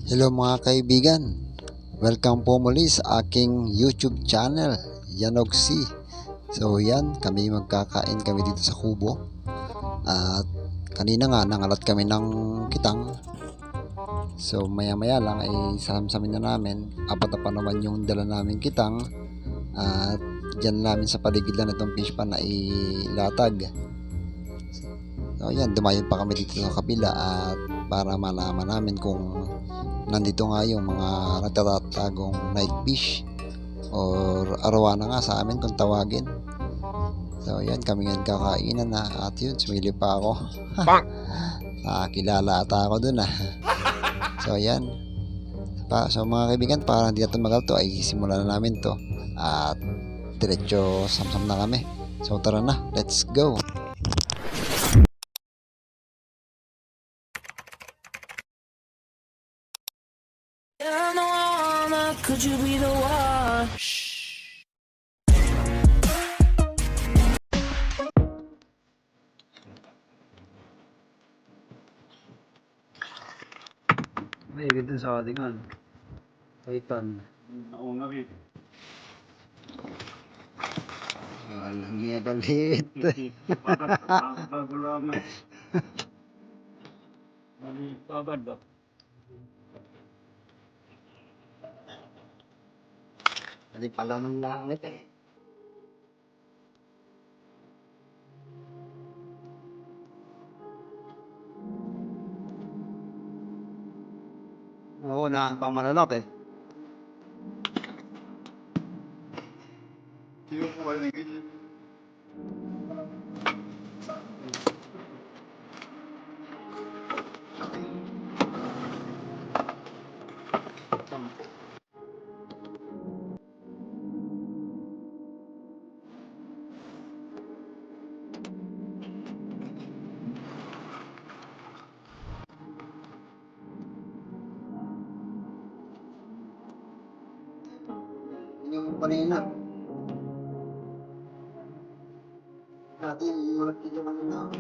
Hello mga kaibigan, welcome po muli sa aking YouTube channel, Yanog C. So yan, magkakain kami dito sa kubo. At kanina nga nangalat kami ng kitang. So maya maya lang ay sasamin na namin. Apat na pa naman yung dala namin kitang. At dyan namin sa paligid lang itong fish pan na ilatag. So yan, dumayon pa kami dito sa kabila at para malaman namin kung nandito nga yung mga nagtatatagong night fish or arwana nga sa amin kung tawagin. So yan, kami nga kakainan na at yun, sumili pa ako. Kilala ata ako dun . So yan, so mga kaibigan, para hindi natin magal to ay simulan na namin to at diretso samsam na kami. So tara na, let's go. Could you be the one? May ganda sa atingan. Kaitan. Oo nga, babe. Alam niya galit. Bago lamang. Mali, babad ba? Hindi pala ng langit eh. Oo, pang malalak eh. Sino po kayo nag-isip? Hindi mo kanina. Dati, yung nagtidyo kanina.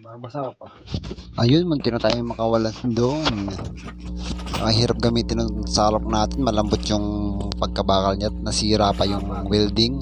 Babasa pa. Ayun, munti na tayo makawalan doon. Ang hirap gamitin ng salok natin, malambot yung pagkabakal niya at nasira pa yung welding.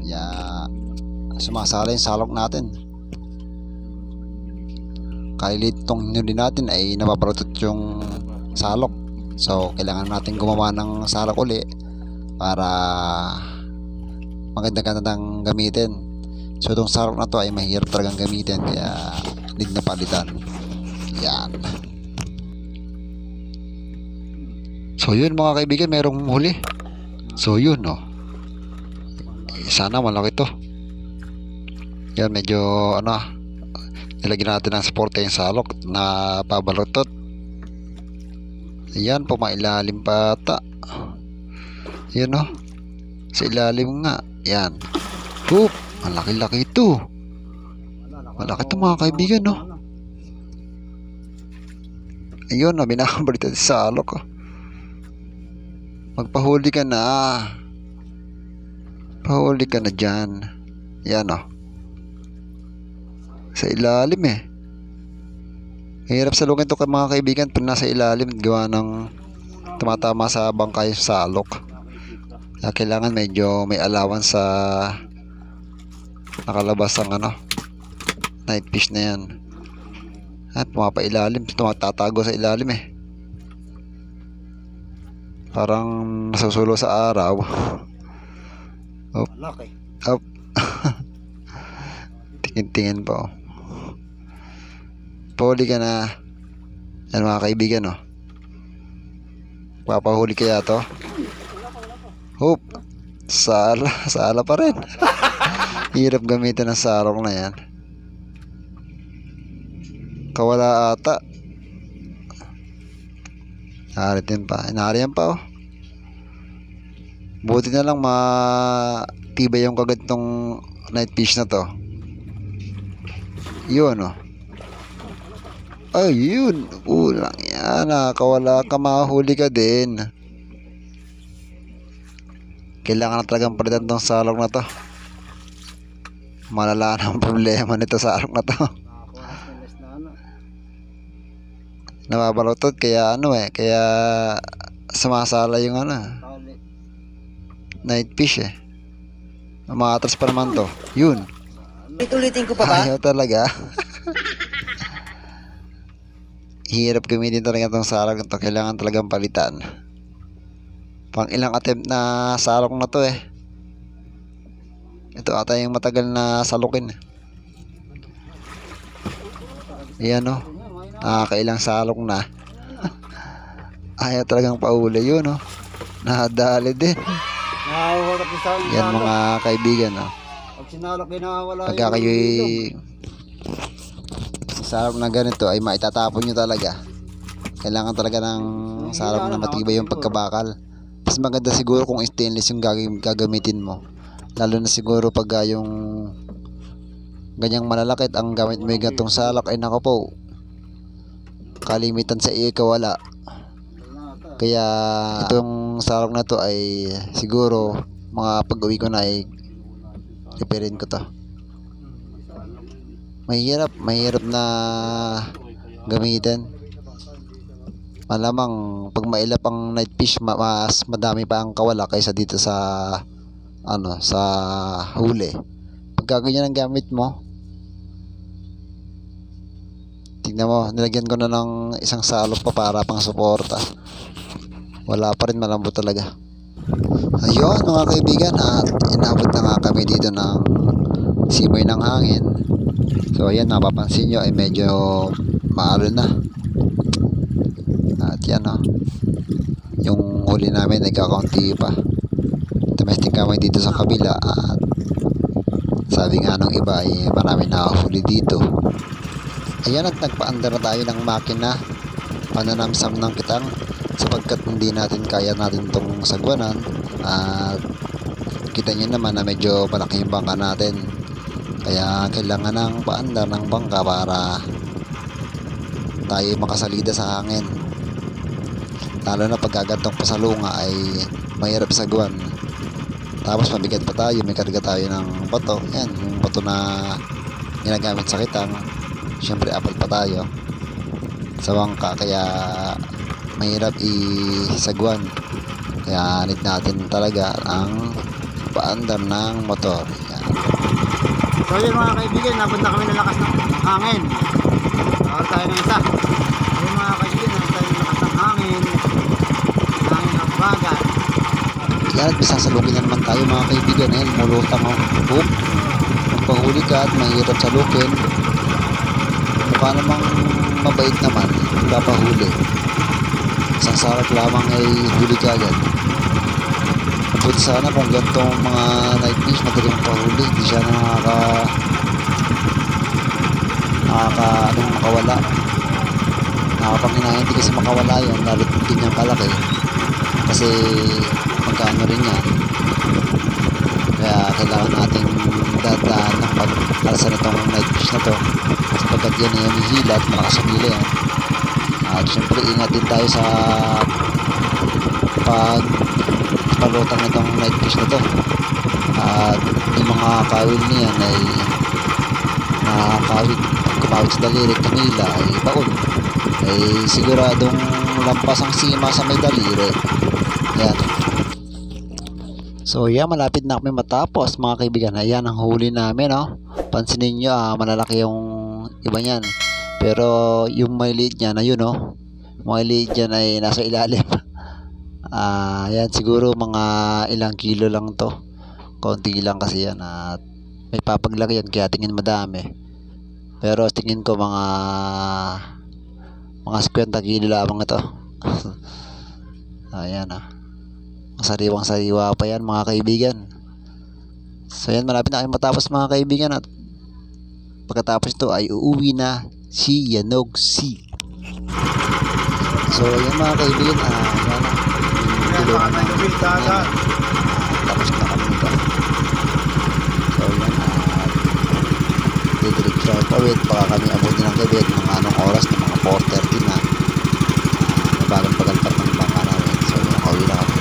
Kaya sumasala yung salok natin. Kailit tong hinuli natin ay napapalutot yung salok. So kailangan natin gumawa ng salok uli para magandang gamitin. So itong salok na to ay mahirap talagang gamitin, kaya need na palitan. Yan. So yun mga kaibigan, merong huli. So yun no. Sana malaki to. Yan, medyo nilagyan natin ng suporte yung salok na pabalutot. Yan, pumailalim pa ata. Yan no. Sa ilalim nga. Yan. Hoop, malaki-laki ito. Malaki ito mga kaibigan no. Ayun, binakabalita sa salok. Magpahuli ka na. Pahuli ka na dyan. Yan o. Sa ilalim eh. Hirap salukin to mga kaibigan pag nasa ilalim gawa ng tumatama sa bangka yung salok. Kaya kailangan medyo may allowance sa nakalabas ang night fish na yan. At pumapailalim, tumatatago sa ilalim eh. Parang nasusulo sa araw. Up. Malaki. Up. Tingin-tingin pa oh. Pahuli ka na. Yan mga kaibigan oh. Papahuli kaya to? Hoop. Sala pa rin. Hirap gamitin ng sarong na yan. Kawala ata. Naritin pa. Inariyan pa oh. Buti na lang matibay yung kagat tong night fish na to. Yun oh. Ayun. Ulang yan. Nakawala ka, mahuli ka din. Kailangan na talagang palitan tong salong na to. Malala na ang problema nito sa salong na to. Nababalotod kaya kaya sumasala yung night fish eh. Umaatras pa naman to. Yun. Ulitin ko pa ba? Ayaw talaga. Hirap gamitin talaga itong sarong na to. Kailangan talagang palitan. Pang ilang attempt na sarong na to eh. Ito ata yung matagal na salukin. Ayan o. Nakakailang salok na. Ayaw talagang pauli yun o. Nakadali din. Nakahulap yung salok. Yan mga kaibigan o. Pag sinalok ay nakawala Pagka kayo'y salok na ganito ay maitatapon nyo talaga. Kailangan talaga ng salok na matibay yung pagkabakal. Mas maganda siguro kung stainless yung gagamitin mo. Lalo na siguro pag yung ganyang malalakit ang gamit mo yung gantong salak ay nako po. Kalimitan sa ikawala. Kaya itong salak na to ay siguro mga pag-uwi ko na ay repairin ko to. Mahirap na gamitin. Malamang pag mailap ang night fish mas madami pa ang kawala kaysa dito sa sa huli. Pag ganyan ang gamit mo, tignan mo, nilagyan ko na ng isang salop pa para pang suporta. Wala pa rin, malambot talaga. Ayun mga kaibigan, at inabot na nga kami dito ng simoy ng hangin. So ayan, napapansin nyo ay medyo maalon na. At yan yung huli namin nagkakaunti pa. Domestic kami dito sa kabila at sabi nga nung iba ay marami nakahuli dito. Ayan, at nagpaandar na tayo ng makina pananamsam ng kitang sapagkat hindi natin kaya natin tong sagwanan. At kita nyo naman na medyo malaki yung bangka natin, kaya kailangan ng paandar ng bangka para tayo makasalida sa hangin. Lalo na pagkagantong pasalunga ay mahirap sagwan. Tapos mabigat pa tayo, may karga tayo ng bato. Yan, yung bato na ginagamit sa kitang. Siyempre apat pa tayo sa bangka, kaya mahirap isagwan. Kaya need natin talaga ang paandar ng motor. Yan. So yun mga kaibigan, napunta kami ng lakas ng hangin. Nakawal tayo ng isa. Ayun mga kaibigan, napunta tayo ng lakas ng hangin. Hangin ng bagat. Yan, at bisasalugin na naman tayo mga kaibigan. Ayan, mulutang ang hook. Magpahuli ka at mahirap salukin. Mukha namang mabait naman, papahuli. Isang sarap lamang ay huli ka agad. Mabuti sana kung gantong mga night fish madaling pahuli, hindi siya makawala. Nakapanginahin, hindi kasi makawala yun, lalo't hindi niyang kalaki. Kasi magkano rin yan. Kaya kailangan nating dadaan ng pagkalasa na itong night fish na to, sapagkat yan ay hihila at malakas ang hila yan. At syempre ingat din tayo sa pagpalutang na itong night fish na to. At yung mga kawil niyan ay nakakawit kumawit sa daliri, tumila, ay baon. Ay siguradong lampas ang sima sa may daliri. Yan. So yan, malapit na kami matapos mga kaibigan. Ayan ang huli namin, no? Pansinin nyo, malalaki yung iba niyan. Pero yung may liit niyan, ayun, no? Mga liit dyan ay nasa ilalim. Yan, siguro mga ilang kilo lang to. Konti lang kasi yan. At may papaglaki yan, kaya tingin madami. Pero tingin ko mga 50 kilo lamang ito. Ayan, masariwang sariwa pa yan mga kaibigan. So yan, malapit na kayo matapos mga kaibigan. At pagkatapos ito ay uuwi na si Yanog C. So yan mga kaibigan, yan tulungan na tapos na kami nito. So yan, didiretso ako pawit, baka kami abutin ng gabi at mga anong oras na mga 4:30 na nabagang pagalpag ng bangka namin. So yan, pauwi na kami.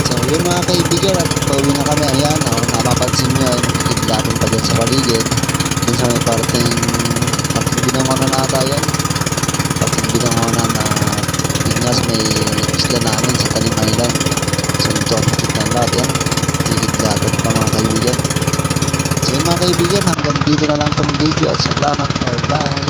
So yun mga kaibigan, at pauwi na kami. Ayan, napapansin nyo, nakikidlapin pa dyan sa paligid, dun sa may parting binangonan na ata yan, parting binangonan na Pinas, may isla namin sa Talim Island. So ito ang nakikita na lahat yan, nakikidlapin pa mga kaibigan. So yun mga kaibigan, hanggang dito na lang itong video at salamat, bye bye.